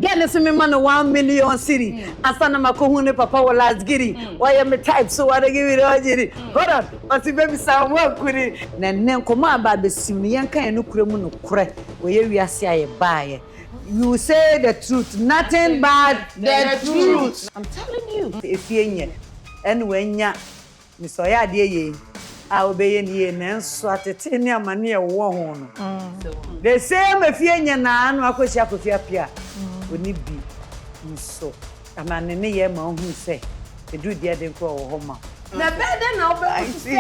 Get us me man 1 million city. Asana makohune papa wa last giri. Why am type so I give it all jiri. Hold on. Oti baby sa work kuri. Na nen koma aba besim ne yanka enu kuremu no kure. We ye wiase aye bae. You say the truth, nothing but the truth. I'm telling you. If you and when ya Mr. Yadi, I'll be in ye and so at the 10 year money a one. The same if you and Nan, I could shop with your pia. Would it be so? A man in a year, who say, they do the other go home. The better now, I see.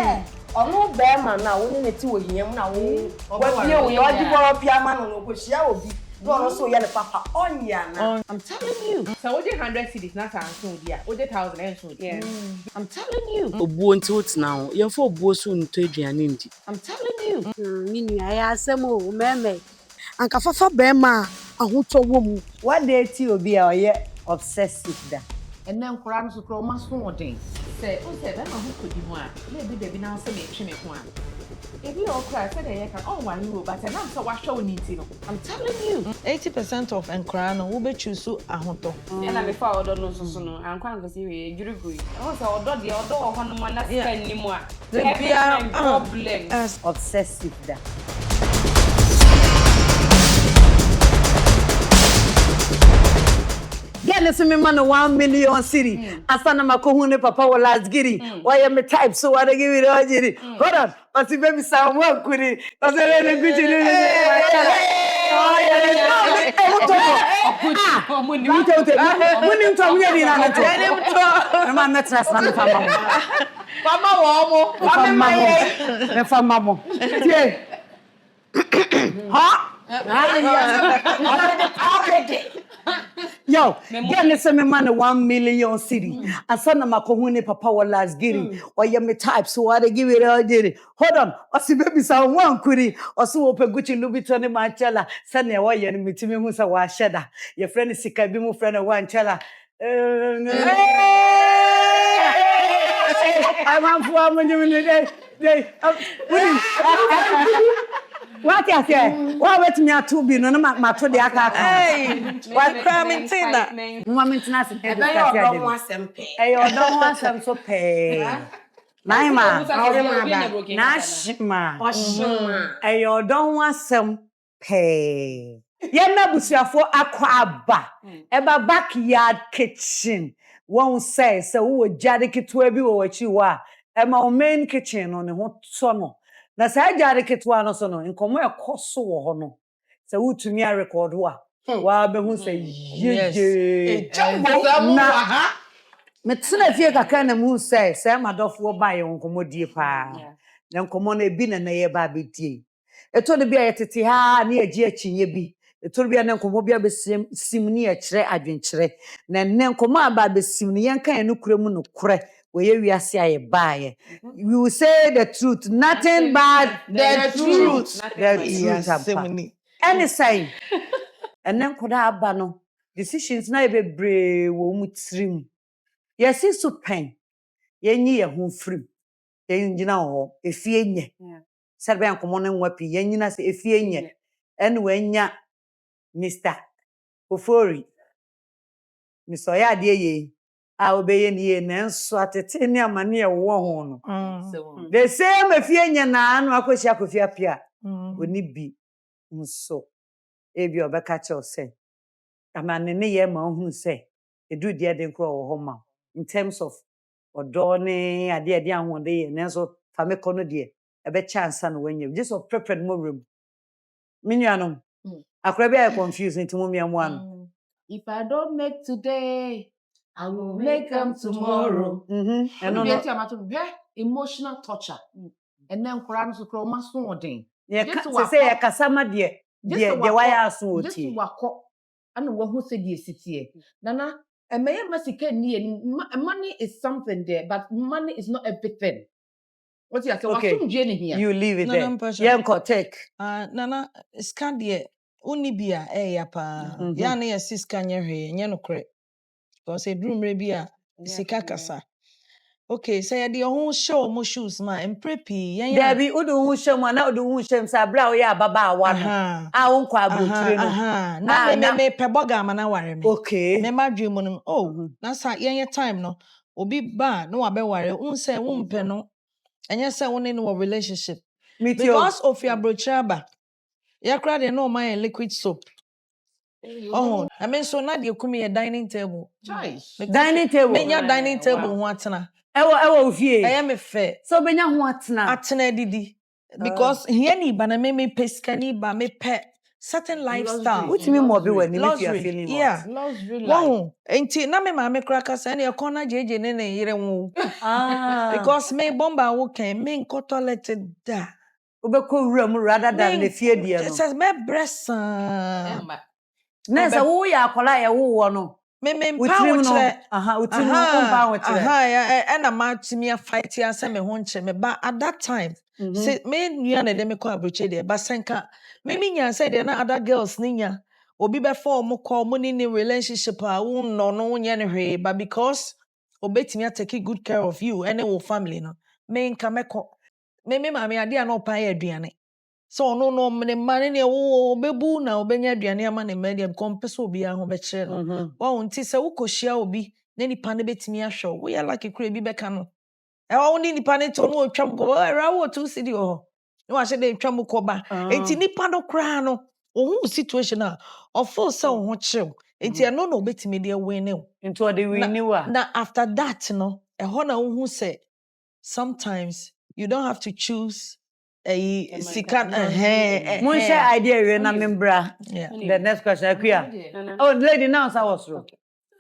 Or no bear man now, only the 2 of him now. What year we all give our piano, which shall be. Also, yellow papa on ya. I'm telling you. So, what 100 cities not soon, dear. What 1,000 and soon, yeah. I'm telling you. Obuon tilt now. You're for bosun to Adrianindi. I'm telling you. Mini, I ask them, oh, meme. And Kafafa Bema, and who told woman. What day to be our year obsessive that? And then Koran to grow my small thing. Say, oh, say, that who could be one. Maybe they now say, make one. If you all cry, say they can all one rule, but I'm so what show need to know. I'm telling you. 80% of Enkrano will be choose to a hoto. And I before I don't know so no, I'm quite going to see you agree. Also, the other one man not spend anymore. The problem. Obsessive that. Get us me man 1 million city. Asana makohune papa wa last giri. Why am type so I give it all jiri. Hold on. Oti baby sa work kuri. Oti le guchi le. Yo, get me man 1 million city. Asana makohune papa wa last giri. Why am type so I give it all jiri. Hold on. Osi baby sa one kuri. Osi ope guchi lubitone manchela. Sane wa ye ni mitimi hu sa wa sheda. Your friend is sika bi mu friend wa nchela. I want for day. What you say? What wait me to be no ma to the aka. Hey, what cramming tina? Woman tina se. I don't want some pay. Hey, you don't want some so pay. Naima. Nashima. Hey, you don't want some pay. Ye na busuafo akwa aba. Eba backyard kitchen. Won say wo jade kitwa bi wo wachi wa. Ema o main kitchen no ne ho so no. Na sa jare ketwa no so no nkomo ekoso wo ho no sa wutumi a record wa be hu say yeje na metena fie kaka na mu say madofo ba ye nkomo die pa na nkomo na bi na ye ba bedie eto de bia yetete ha na agi achinye bi eto de bia na nkomo bia be sim ni a kire adwenkyere na ne nkomo aba be sim ni yenka enu kuremu no kure we wiase aye bae. You will say the truth, nothing but the truth. Any saying. And then koda aba no decisions na be brave wo mutrim. Yes is so pain. Yenyi ye ho frim. Yenjina ho efie nye. Serbe ankomo ne nwapi yenyina se efie nye. En wanya Mr. Ofori. Mr. Ya de ye. I obey ye nenso atete ni amane e wo ho no. The same efie nya na anu akohia kofia pia. Oni bi nso. Ebi obeka che ose. Amane ne ye ma hu se. Edu de de nkro wo ho ma. In terms of odo ne ade ahode ye nenso fa me kono de ebe chance na wanya. Just of prepared more room. Minuanom. Akra bia confused into mo miamu anu. If I don't make today, I will make them tomorrow. And emotional torture. And then Koran to grow my swording. Yeah, say a kasama de wire so just wako and one who said yes here. Nana, a mayor must money is something there, but money is not everything. What's your okay? You leave it there. Yeah, take. Nana, Scandia, Unibia, yapa, Yanni, a siska near here, Yanokre. Because a broom rebia, Sikakasa. Okay, say the whole show mo shoes ma emprepi. There be udu hu shem na udu hu shem sa bra we ababa awa no. A won kwa abotire no. Na me peboga ma na ware me. Okay. Me madwe mo no. Oh, na sa yen time no. Obi ba no wa be ware. Un say won pe no. Enye say won in a relationship. Because of your brochaba. Ya kra de no my liquid soap. Oh, I mean so na de kumi a dining table. Dining table. Menya dining table ho atena. Ewo ofie. Eye me fe. So benya ho atena. Atena didi. Because here ni ba na me pescani ba me pe certain lifestyle. What me mo be when if you are feeling yeah. Luxury life. Wow. Enti na me ma me kra kasa na e kona jeje ne yire wo. Because me bomba wo kan me nko toilet da. Obeko wura mu rather than the fear dia no. Says me breast. Na say wo ya akola ya wo no. Me mpa wo kire. Utimi mpa wo kire. And na ma timi fight ya say me ho nche me ba at that time. Say me nua na dem ko abroche de ba senka. Me nya say de na other girls ninya. Obi be for mo call mo ni relationship a wo no nya ne hwe but because obetimi take good care of you and your family no. Me nka meko. Me ma me ade na opa ya aduane. So no me mane ne wo bebu na obenya aduane ama ne medium kompeso obi a ho be kire no. Wo nti se wo kohia obi na nipa ne betimi ahwe wo ya like kure bi beka no. E wo ni nipa ne to no otwam ko ra wo to city ho. No wa se de twam ko ba. Enti nipa no kra no ohun situation a ofo se wo ho kire. Enti e no obetimi de win ne. Into the win na after that no e ho na wo hu se sometimes you don't have to choose a sikan Mun share idea we na membra. The next question Akuya. Oh lady now I was wrong.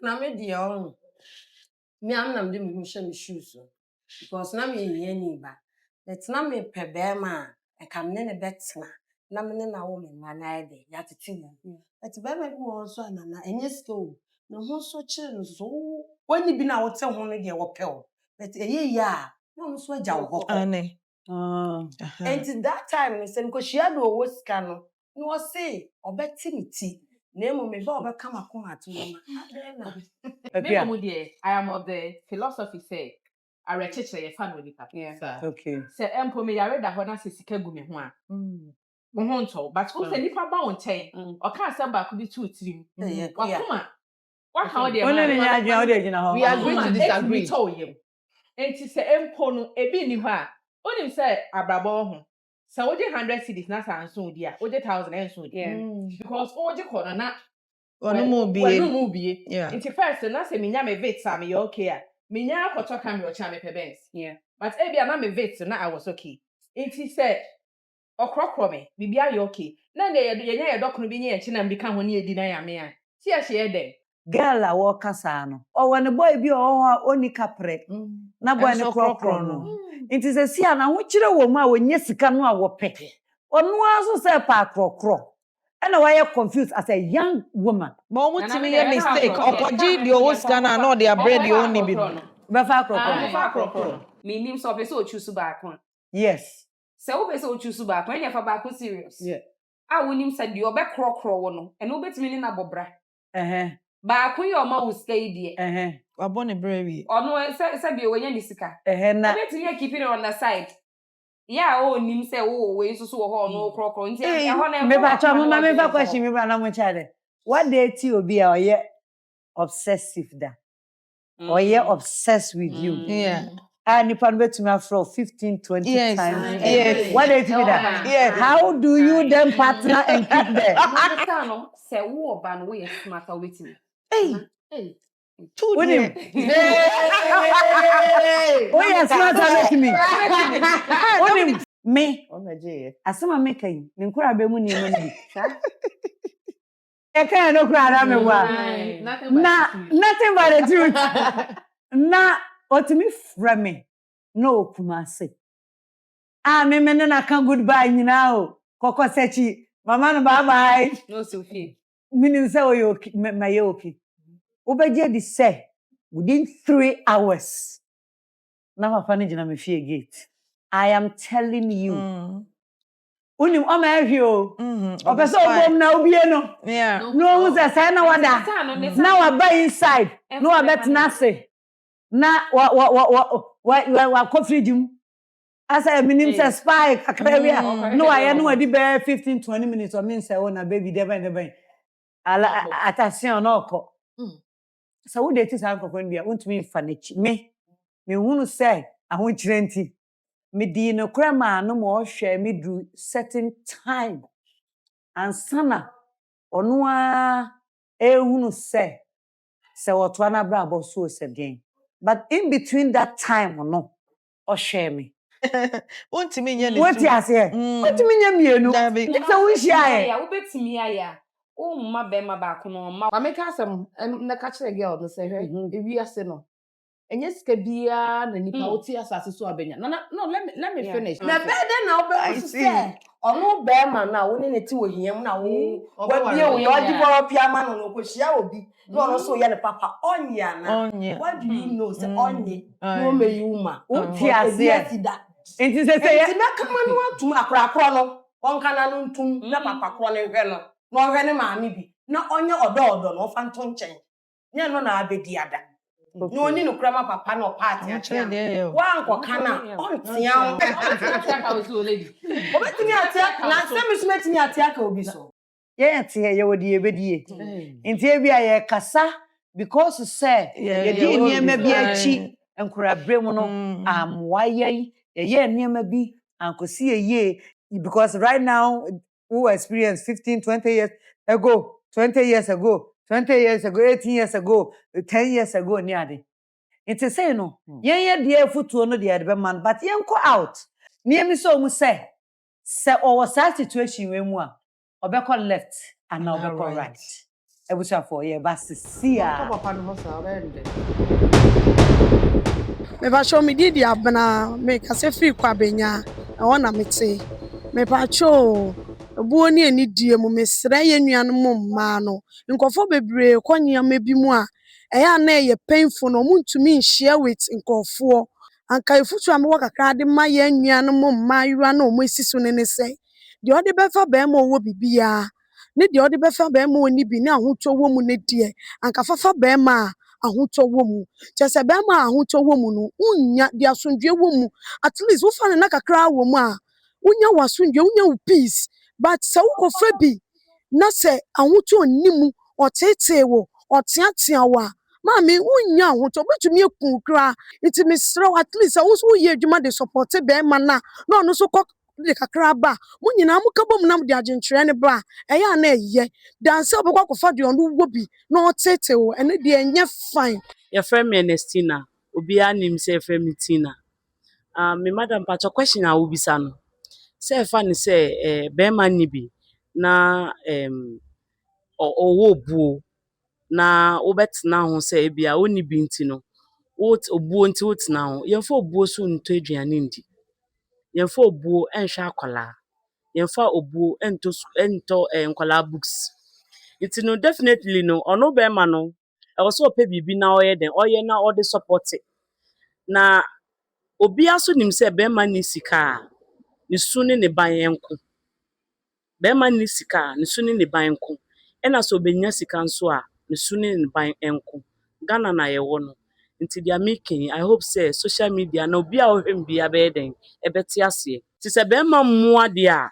Na me dey on. Me am dem me share me shoes. Because na me here ni ba. But na me pe be ma e kam ne betna. Na me na wo me ma na ide. Ya titi mo. But be ma bi wo so na enye skill. No ho so kire no so. Wani bi na wo te ho no de wo pe o. But eye ya na so agya wo ane. And that time, because she had no scan, no was say, or betty, name me, but come a corner to I am of the philosophy say, I read a fan with it. Okay. Say, Empo me, I read that when I say Sikagumi one. Mohonto, but who's a nipa bound 10 or can't send back could be 2 3. What how they we agree to disagree. Told you. And to say Empo no, a bit new her. Only say abrabo so we 100 cedis na san so dia we 1000 and so dia because o je corner na no mo bi nti first na say me nya me vet am you okay a me nya akoto camera cha me pebens but e bia na me vet na I was okay nti say okrokro me bibia you okay na ye nya ye dokno bi nya ye chi na mbika ho na edi na ya me a ti a hye dem girl a wo kasa no o won boy bi o oni kapre na boy ne krokro no nti se sia na ho kire wo mu a wonye sika no a wo pe onu aso se pa krokro e na why confused as a young woman but o mutimi ye mistake okoji di o sika na no dia bread di oni bi be fa krokro me nim so person o choose back one yes se wo person o choose back when you for back serious a wonim se di obe krokro wo no e no betimi ni na bobra baako ye oma wo sika yi de abone brewi ono se bi we nya ni sika na betimi keep it on the side yeah o nim se wo we so wo ho no krokro nti e ho na me ba cho mama me ba question me bra na mo chale what dey ti obi a oye obsessive da oye obsessed with you and if I'm betting after 15 20 times what dey ti be that how do you then partner and keep there no se wo oba no we smart waiting two him. Oh yes, not with me. On me. Asema make him. Nkura be mu ni mu ni. E kan no kura me wa. Nothing but the truth. Na otimi from me. No kumase. Me na kan goodbye nyina o. Koko sechi. Mama no bye bye. No Sophie. Minim say o okay, my okay. Obeje di say within 3 hours. Now papa ni me fear gate. I am telling you. Unim o ma hwe o. Obeso obom na obie no. No who say na wada. Na wa buy inside. No wa bet na say. Na wa wa coffee dim asa minim say spy kakra wi no aye no adi be 15-20 minutes o mean say oh na baby de ben ala attention no ko so wo de ti san kokon bia wontumi mfa nachi me hunu say ahonkyere nti me di no kra ma no mo hwe me du certain time ansana ono a ehunu say woto na bra bo so se den but in between that time no o hwe me Wontimi nye ne what you say wontimi nye mienu se wo hia ya wobetimi aya o mma be ma ba ko no ma Ma make asem na ka kire girl no say hwe ewi ase no enye sika bia na nipa oti asase so abenya no let me finish na bede na obe say ono be ma na wo ne ti wo hiam na wo wa bie wo yo di boro pia ma no ko hia obi no no so ye ne papa onya na what do you know say onye no me yuma uti ase enti se enti na kama no atum akrakro no onka na no ntum na papa kro ne hwe no no hwe ne maame bi na onye odo no fa nto nchen nye no na abedi ada no oni no krama papa no party atia wa anko kana ontia ka o so lady obetimi atia na semismetimi atia ka obi so ye tie ye wodi ebedie enti e bia ye kasa because say ye di niema bi achi enkura brem no amwaye ye niema bi ankosi ye because right now who experience 15-20 years ago 20 years ago 20 years ago 18 years ago 10 years ago ni ade enti say no ye de afutuo no de be man but ye nko out niemi so mu say o was that situation we mu a obekọ left and obekọ right ebusa for ye ba sisia papa no so rende me ba show me di abana me ka se free kwa benya e wona mete me pa cho obuo ni ani die mu mesra ye nuanom mma no nkofo bebre kwanya mabi mu a eya na ye painful no muntumi share with nkofo anka efutu amwo kakra de ma ye nuanom mma yura na omo esiso ne se de ode befa be ma owo bibia ne de ode befa be ma oni bi na ahoto wo mu ne die anka fafa be ma ahoto wo mu chese be ma ahoto wo mu no unya de asundwe wo mu at least wo fa na kakra wo mu a unya wasundwe unya peace but se wo fa bi na se ahoto onimu otete wo oteatea wa mami unya ahoto betumi ekun kra it misro at least wo so ye adwuma de support be ma na no so de kakra ba mo nyina mo kabom nam de agentre ne bra eya na eye danse obekwa kofa de onu wo bi na otete wo ene de enye fine Your friend me Ernestina, obi anim say friend me Tina. Me madam pacho question a obisa no. Say fa ni say be man ni bi na owo buo na obetena ho say bia oni bi nti no. Wot obuo nti wotena ho. Yemfa obuo so nto aduane ndi. Yemfa obuo enhwe akola. Yemfa obuo ento nkola books. It no definitely no ono be ma no e wo so pe bibi na oye den oye na all the support na obi aso nim se be ma ni sika ni suni ne ban enko be ma ni sika ni suni ne ban enko e na so benya sika nso a ni suni ne ban enko Ghana na ye wo no nti dia making I hope say social media na obi a ohwem bia be den e beti ase ti se be ma mmoa de a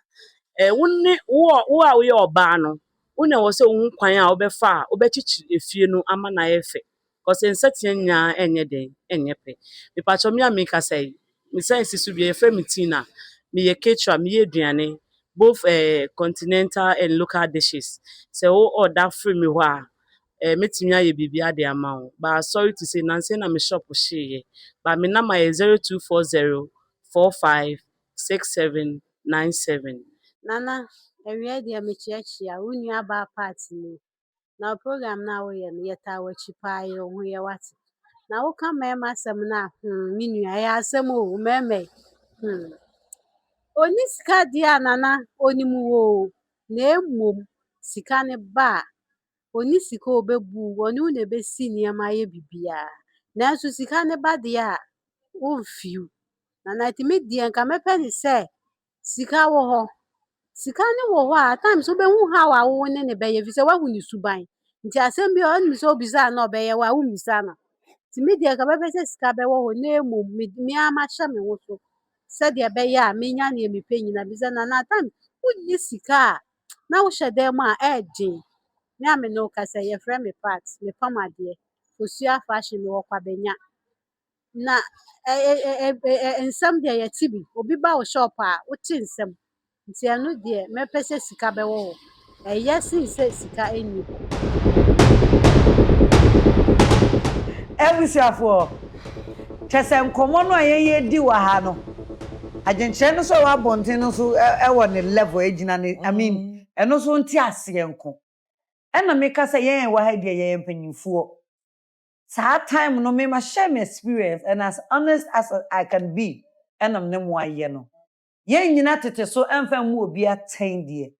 wonne wo a wo ye oba no una wo se wo kwan a obefa a obechichi efie no ama na yefe cause nsatia nya enye den enye pe me pacho me amika say me sense su bi efe me tina me ye ketra me ye aduane both continental and local dishes say wo order free me ho a metimi aye bibia de ama wo but sorry to say nanse na me shop sheye but me number is 0240 456797 Nana, ewia dia mechiachia unu aba party ni. Na program na wo ye no yeta wa chipa ye ho ye wate. Na wo ka mema asem na minu ya asem o meme. Oni sika dia nana onimu wo na emom sika ne ba oni sika obebu oni u na besi niama ye bibia. Na so sika ne ba dia wo fiu. Nana timi dia nka mepe ni se sika wo ho sika ne wo ho a times obehu ha wa wo ne be ye fi se wa hu ni suban nti asem bi o ni so obisa na obeye wa hu misa na Ti me deɛ ka bɛpɛ sɛ sika bɛwɔ hɔ na mmom me ara mahyɛ me ho so sɛdeɛ ɛbɛyɛ a menya nea mepɛ nyina bisa na time wonni sika a na wohyɛ dan mu a ɛɛden. Me a me ne wo kasa yɛfrɛ me Pat mepam adeɛ Osua fashion wɔ Kwabenya na nsɛm deɛ yɛte bi obi ba wo shop a wote nsɛm nti ɛno deɛ mɛpɛ sɛ sika bɛwɔ hɔ ɛyɛ sen sɛ sika ɛnni hɔ. Ebusuafoɔ kyɛsɛ nkɔmmɔ no a yɛyɛ di wɔ ha no agyenkyerɛ no so wɔ abɔnten no so ɛwɔ ne level egyina ne I mean ɛno so nti aseɛ nko ɛna meka sɛ yɛn wɔ ha deɛ yɛyɛ mpanyinfoɔ saa time no me ma share my experience and as honest as I can be ɛna me mo ayɛ no yɛn nyina tete so ɛmfa mu obi atɛn deɛ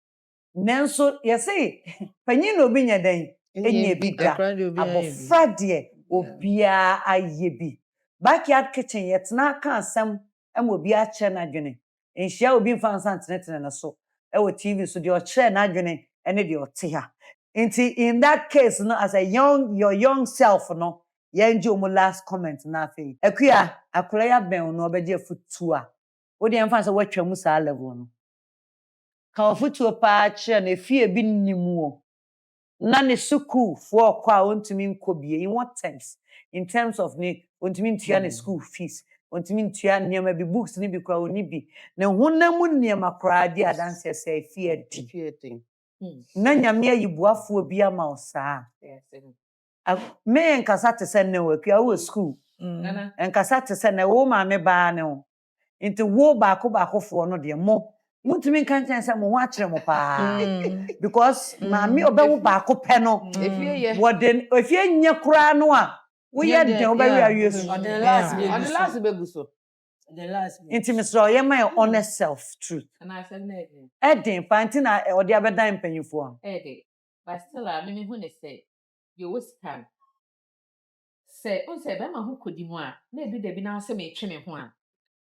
nanso yɛse panyin na obi nya dan ɛnyɛ bi da abɔfra deɛ obia ayɛ bi backyard kitchen yɛtena ka asɛm ɛma obi akyerɛ n'adwene nhyia obi mfa nsa ntenetene no so ɛwɔ TV so deɛ ɔkyerɛ n'adwene ɛne deɛ ɔte ha nti in that case no as a your young self no yɛngye omo last comment na afei akua akora ya bɛn no ɔbɛgye afutu a wo deɛ mfa sɛ watwa mu saa level no ka afutu pa kyerɛ na efie bi nnimu na ne school for kwa ontumi nkobie in what terms in terms of ne ontumi ntua ne school fees ontumi ntua nneɛma bi books ne bi kwa oni bi na honamu nneɛma kora di adanse sɛ efie di na nyame ayibuafo bi ama osaa me nkasa te sɛ ne wakua wo school nkasa te sɛ ne wo ma me baa ne wo nti wo baako fo no de mo mutumi nka nkyɛn sɛ mo ho akyerɛ mo paa because maame ɔbɛwo baako pɛ no wɔde efie nya kura no a woyɛ den ɔbɛwe awie so on the last begu so the last nti Mr. Oyema honest self truth and I said no ɛden pa nti na ɔde abɛdan mpanyinfo a but still I mean who ne say you was can say on say be ma ho kodi mu a na ebi da bi na sɛ me twe me ho a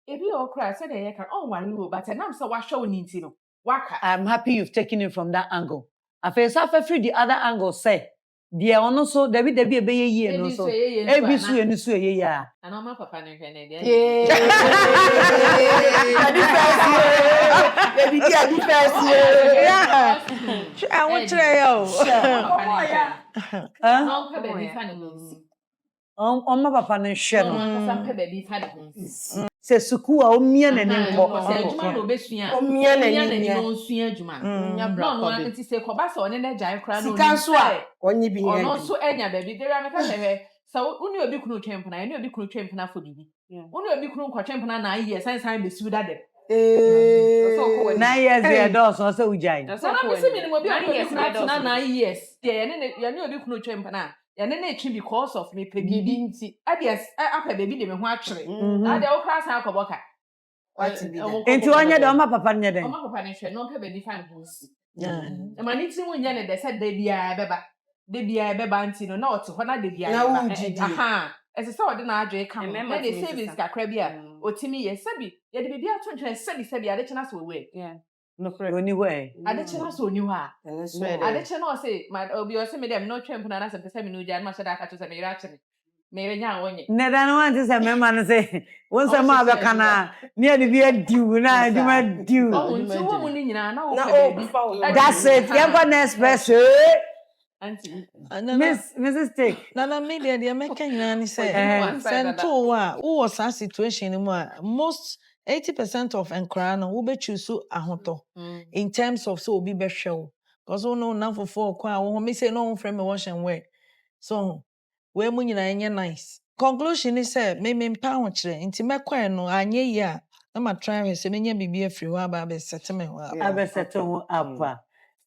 ebi okra said dey can on one no but nam say wa hwɛ oni nti no waka. I'm happy you've taken it from that angle. Afei so afɛfiri the other angle say deɛ ɔno so dabi ebɛyɛ yie no so ebi so yɛ ni so yɛ yie a ana ma papa ne hwɛ ne deɛ Baby dia di first yeah I want try yo no pɛ baby fa ne nsi ɔma papa ne hwɛ no no pɛ baby fa ne nsi sɛ suku a omia na ne nkɔ adwuma no obesua omia na ne no nsua adwuma no no nti sɛ kɔba sɛ ɔne na gyae kra no sika so a onye bi nya ɔno so anya baby dere ameka sɛ sɛ uni obi kunu twempena ene obi kunu twempena fo bibi uni obi kunu nkɔ twempena na ayi san be su da dem so 9 years there do so say ujai so na me se me obi kunu na 9 years there ene obi kunu twempena yɛne na etwi because of me pɛ bibi nti ade apɛ baby de me ho atwere ade wo kra san akɔbɔka wati bi enti onye de ɔma papa nye den ɔma papa ne hwɛ no pɛ baby fa ne ho nsi na mani ti wonye ne de sɛ da bia bɛba nti no na ɔte hɔ na da bia aha ɛsɛ sɛ ɔde na adwe ka na de service kakra bi a otimi yɛ sɛbi yɛde bibi ato ntwɛn sɛbi ade kyena so we no kra oni we ade kyena so oni hɔ a ade kyena ɔse ma obi ɔse me dem no twɛn puna na sɛ pɛ sɛ me no gya na hyɛ da aka to sɛ me yira kyene me nya wonye ne da no want sɛ mema no sɛ won sɛ ma bɛka na ne ade bi adiu na adwuma diu nti wo mu ni nyina na wo pɛ baby that's it you go next person auntie Mrs. Take Nana me de make nyina ni say sento wa wo sa situation mu a most 80% of enkra no wo be choose ahoto in terms of so obi be hwe wo because wo no na fofo kwa wo me say no wo frame me wash and wear so we mu nyina enye nice conclusion is say me mpa ho kire nti mekwan no anye yi a na ma try we say menya bibia afiri ho aba be set me ho aba set ho apa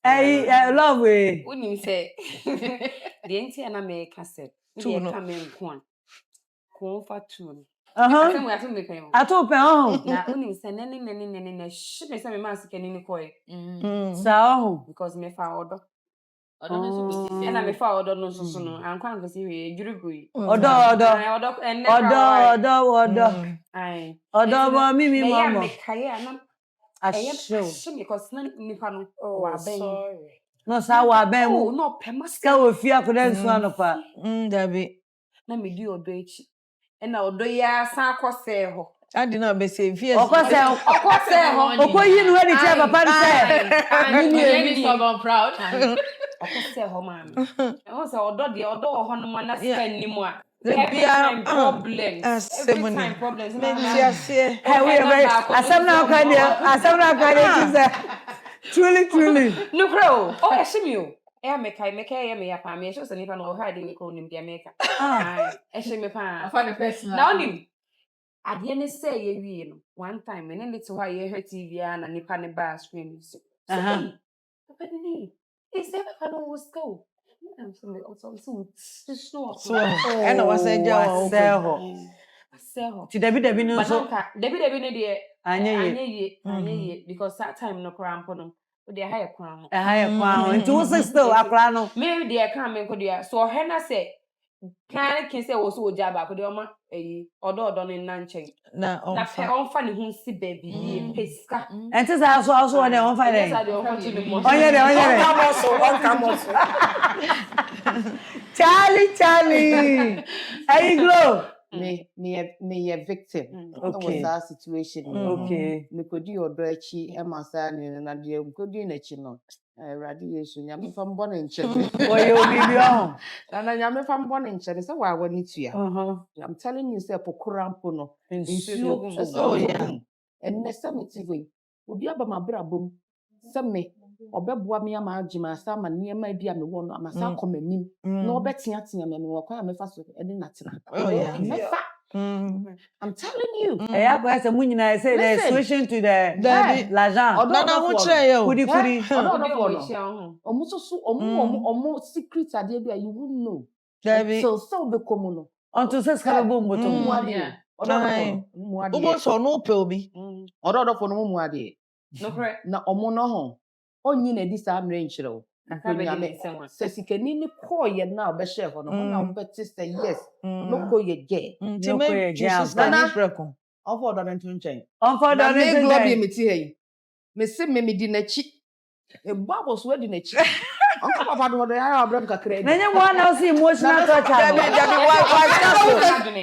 I love we Unim say the enti na me ka say we ka me nko a ko fa tu asem we atum me pen ato pen ho na unim say nene shi me say me ma sika ni ko sa ho because me fa odo no so ko na me fa odo no so no anko anko si we jurugui odo ai odo bo mi mama me kai ana asho because na nipa no wa ben no sa wa ben mu no pe maska ka wo fi akoda nsu anopa dabi na me di odo echi e na odo ya san akose ho Adi na be say fear. Okose ho. Okoyi no edi tia papa ni say. Really so I'm proud. Akose ho ma me. E ho say odo de odo ho no ma na spend ni mu a. The Every beer time problems. Every money. time problems. Mentia Hey, we are very asam na kanya truly. No bro. Oh, eshimi o. E meka me ya pa me so se nipa no hide ni ko nim de meka. Ah, eshimi pa. I find a person. Na onim. Ade ne say ye wie no. One time me ne to why ye hear TV na nipa ne ba screen so. Papa ni. Is there papa no was go. I'm so So, and I was a job. Sell. Ti Debbie no so. Debbie no de Anye because that time no cramp no. De high crown. Higher crown. Nti wo still akra no. Me de kan me ko de so he na say kan say wo so oja ba ko de oma odo no na nchen. Na on fa ne hu si baby pesika. Enti sa so de on fa dey. Onye de. Come on. Charlie. Hey glow. Me a victim. Okay. Was that situation. Okay. Me could do your dochi and my son and the good in a chino. Radiation. I'm from born in Chile. Boy, you be on. And I am from born in Chile. So I want it here. I'm telling you, say, for Kurampono. Oh, yeah. And next time it's going. Would be about my brabum. Some me. Ọbẹboa me ama agima asa ma niema bia me wo no amasa komanim na obetia tia me wo kwa me fa so e de natena. Oh yeah. I'm telling you. Yeah, but say munyina say the switching to the l'argent. Nana ho kire yo. Kudi. Omo secret ade bia you wouldn't know. So be komo no. Onto say ska bo mboto mu ade. Obo so no pe obi. Odo fo no mu ade. No correct. Na omo no ho. Onyi na di sa mre nchire o. Se sikani ni ko ye na obehye ho no na obeti say yes. No ko ye ge. Ti me Jesus na preko. Ofo odo ntu nchen. Ofo odo ntu nchen. Me globe me ti hey. Me se me di na chi. E babo so di na chi. Onko papa do ya abram kakra. Na nye mo na so emotional torture.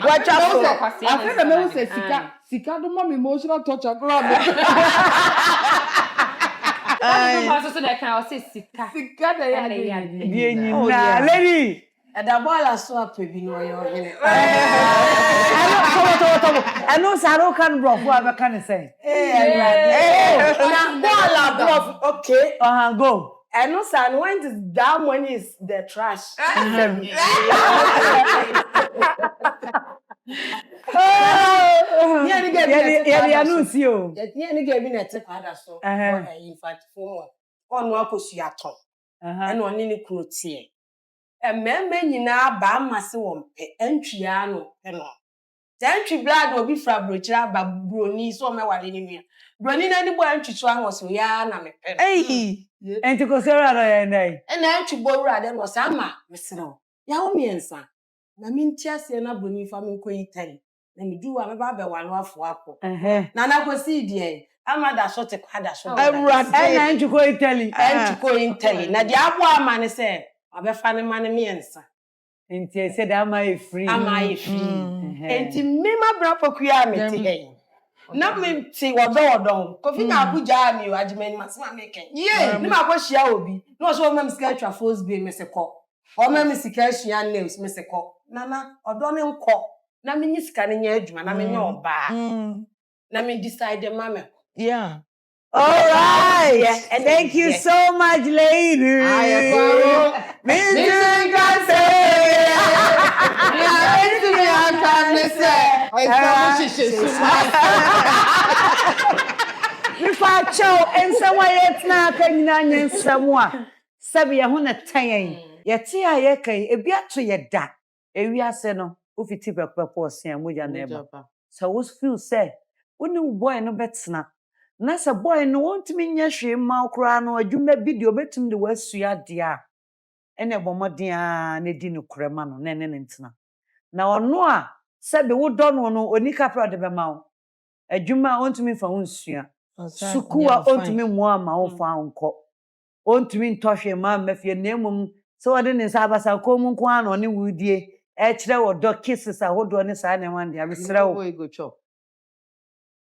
Watch out. I feel me wo say sika do mo emotional torture club. So that can say sika. Sika da ya Bien na lady. E da bola so apebi no yo hene. I know Saro can bro for aba can say. Na bola bro okay. Go. I know son when that money is the trash. Yeah, no see you. Yeah, ni get me na te kwada so. In fact for onu akosua ton. And oni ni kunu tie. Ememme nyina ba amase wo mpe antwia no pe no. Antwi blood obi fra brochira ba broni so me wale ni nua. Broni na ni bo antwitwa ho so ya na me pe. Enti ko sera no ye ndai. E na antwi bowura de no sa ma mesero. Ya wo miensa. Na mi ntiase na broni fa me nkoyi tari. Na mi duwa me ba be walo afo akọ. Na na ko si die. Amada shot e kwada shot. Na antwi ko Italy. Antwi ko Italy. Na di abo ama ne se abefa ne ma ne miensa. Enti e said am I free? Am I free? Enti me ma bra pokuya me ti he. Na me ti wodo. Kofi na Abuja mi o ajimeni masima meken. Ye, ni ma ko hia obi. No so mam sika twa force be me se ko. O mam sika hia nails me se ko. Nana, odo ne nko. Na me nyi sika ne nya adwuma na me nya oba. Na me decide mama. Yeah. All right. Yeah. And thank you so much, lady. Mifa chow and someone yet na kanyanya samwa. Sabi ya huna tayen. Yeti a ye kai ebia to ye da. Ewiase no ofiti pepepo osia moja na eba. So we feel say woni boy no betna. Na se boy no want me nya hwe ma okra no adwuma video betum de wasua de a ene bomodin a na di no krema no ne ntina na ono a se be wo do no no onika pra de be ma wo adwuma ontumi fa wonsua suku a ontumi mo ama wo fa nko ontumi ntohwe ma mafie na emum se wode ne sa abasa ko mu nko ano ne wudie Echre wo do kisses ahodo ne saa ne wan dia mesra wo. boy go chop.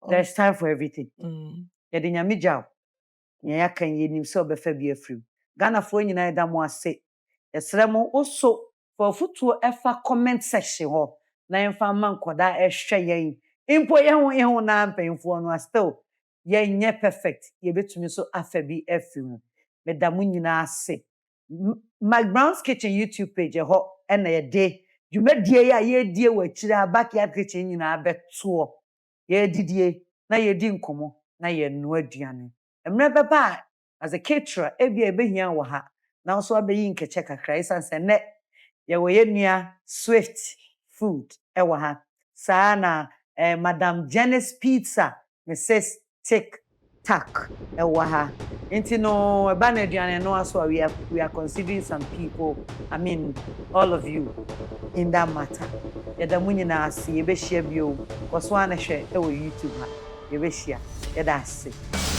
There's time for everything. Mm. Yɛde nyame gyaw. Nea yɛaka yi yɛnim sɛ ɔbɛfa bi afirim. Ghanafoɔ nyinaa yɛda mo ase. Yɛsrɛ mo woso for fotuo ɛfa comment section hɔ na yɛmfa ma nkɔdaa ɛhwɛ yɛn. Mpo yɛho na mpanyinfoɔ no still yɛnyɛ perfect. Yɛbɛtumi so afa bi afirim. Meda mo nyinaa ase. McBrown's Kitchen YouTube page ɛhɔ ɛna yɛde dwumadie yi a yɛdie wɔ akyire a backyard kitchen nyinaa bɛtoɔ. Yɛdidie na yɛdi nkɔmmɔ na yɛnoa aduane. Mmerɛ bɛba a as a caterer ebia ebehia wɔ ha na nso abɛyi nkɛkyɛ kakra ɛsan sɛ nɛ yɛwɔ yɛnua Swift food ɛwɔ ha. Saa na Madam Janice Pizza Mrs. Tic Tac ɛwɔ ha. Nti no ɛba na aduane no aso we are considering some people, I mean all of you in that matter. Yɛda mo nyinaa ase yɛbɛhyia bio. Kɔso ana hwɛ ɛwɔ YouTube ha. Yɛbɛhyia. Yɛda ase.